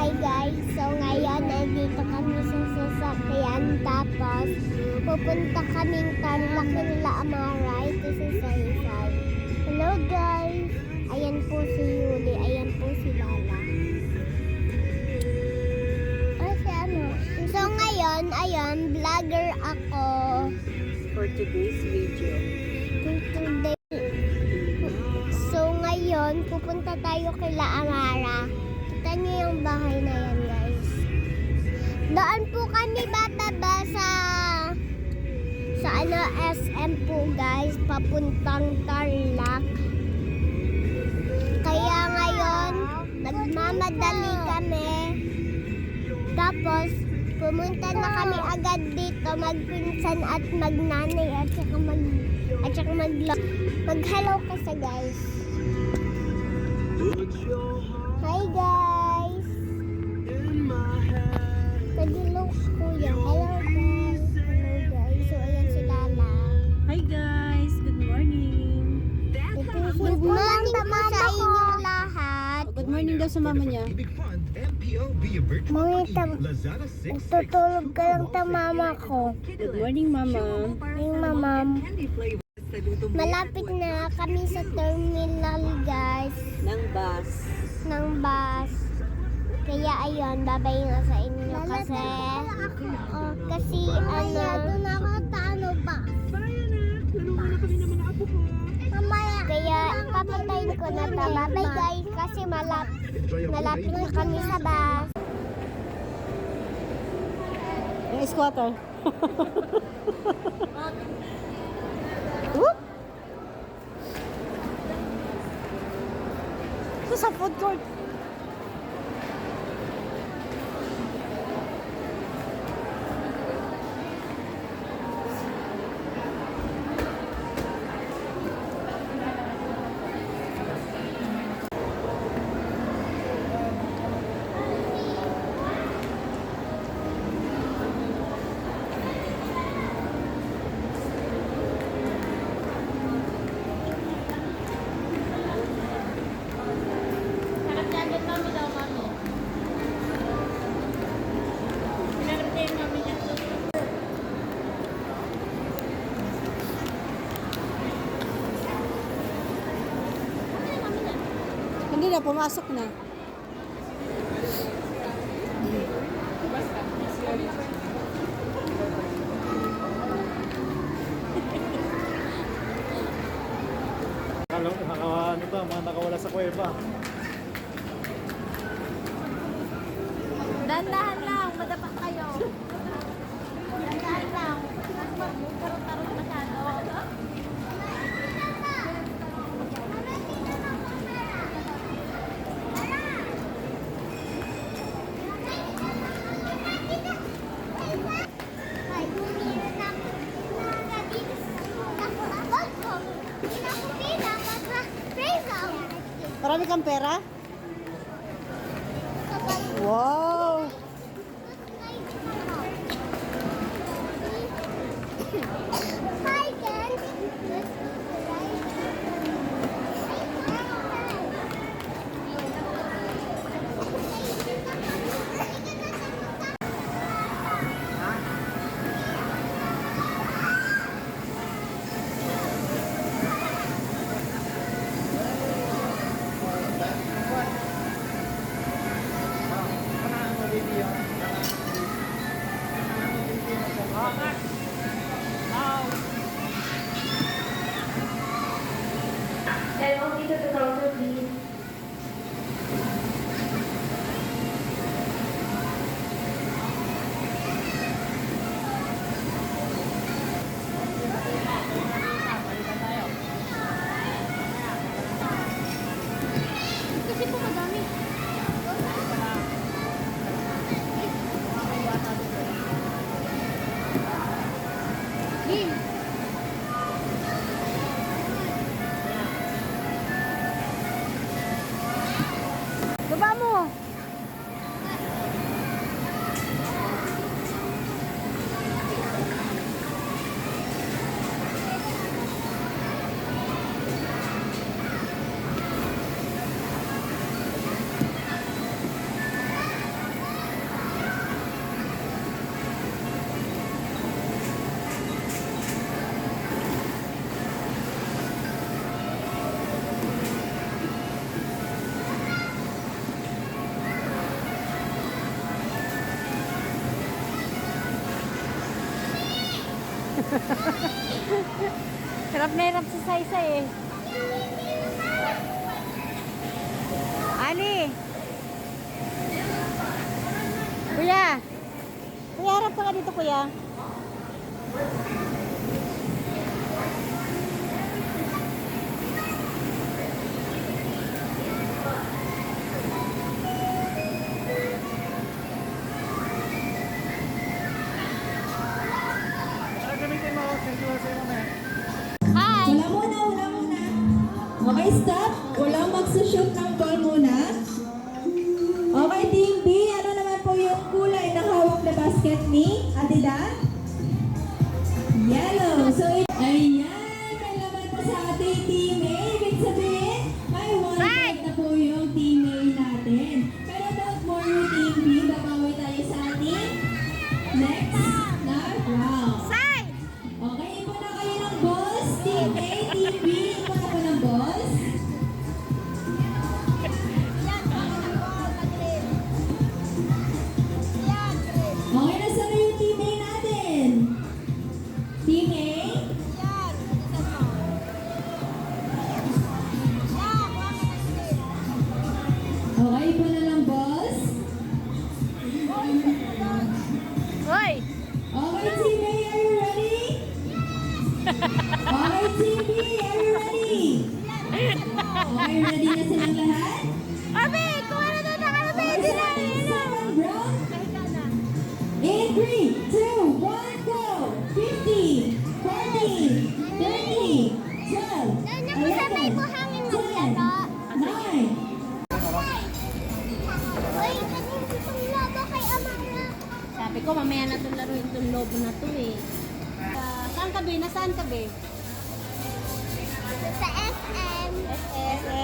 Hi guys, so ngayon nandito kami sa sasakyan tapos pupunta kaming Tarlac nila Amara. Ito si Saysay. Hello guys! Ayan po si Yuli, ayan po si Lala. Si ano? So ngayon, ayan, vlogger ako. For today's video. So ngayon, pupunta tayo kila Amara. Kita niyo yung bahay na yan guys. Doon po kami bababa sa ano SM po guys, papuntang Tarlac. Kaya ngayon, nagmamadali kami. Tapos, pumunta na kami agad dito, magpinsan at magnanay at saka mag-hello kasi guys. Hi guys! Nag-hello kuya. Hello guys. Hello guys. So, ayan si Lala. Hi guys! Good morning! Good morning po sa inyong lahat. Good morning daw sa mama niya. Tutulog ka lang sa mama ko. Good morning mama. Ay, mamam. Malapit na kami sa terminal guys Ng bus. Kaya ayun, babay na sa inyo kasi ano ano ba? Kaya papatayin ko na ta. Babay guys kasi malapit na kami sa bus. Yung squatter. Ito sa food court. Hindi na, pumasok na. Alam mo, ano ba, mga nakawala sa kuweba. Dahan-dahan lang, madapak kayo. Dahan-dahan lang. Magkarot-karot masyado. Marami kang pera? Wow! Hi guys. Hirap na hirap si Saysay eh. Ali! Kuya! Kuya, harap ka dito, kuya. Tara, gamitin mo. Sensor sa'yo na. Hi! Wala muna. Okay, stop. Walang magsushoot ng ball muna. Okay, Team B, ano naman po yung kulay na hawak na basket ni Ate Dan? Yellow. So, ayan, may laman po sa ating Team A. Ibig sabihin, may 1 point na po yung Team A natin. Pero don't worry, Team B, babawi tayo sa ating next na round. Okay, ipo na kayo ng balls. Team A, Team B, ipo na po ng balls. Okay, nasa na yung Team A natin? Team A? Okay, ipo na ng balls. Hoy! Okay, Team A, are you ready? Okay, Team B, are you ready? Okay, ready na silang lahat? Abi! Kung ano na nakalabay Okay, din sa na! ating second round. In 3, 2, 1, go! 50, 40, 30, 12, Lalo na sabay mo hangin maglaro. 9. Uy, kanina itong labo kay Amara. Sabi ko, mamaya na itong laruin itong lobo na to eh. Saan ka, Be? Nasaan ka, Be? Sa SM. SM.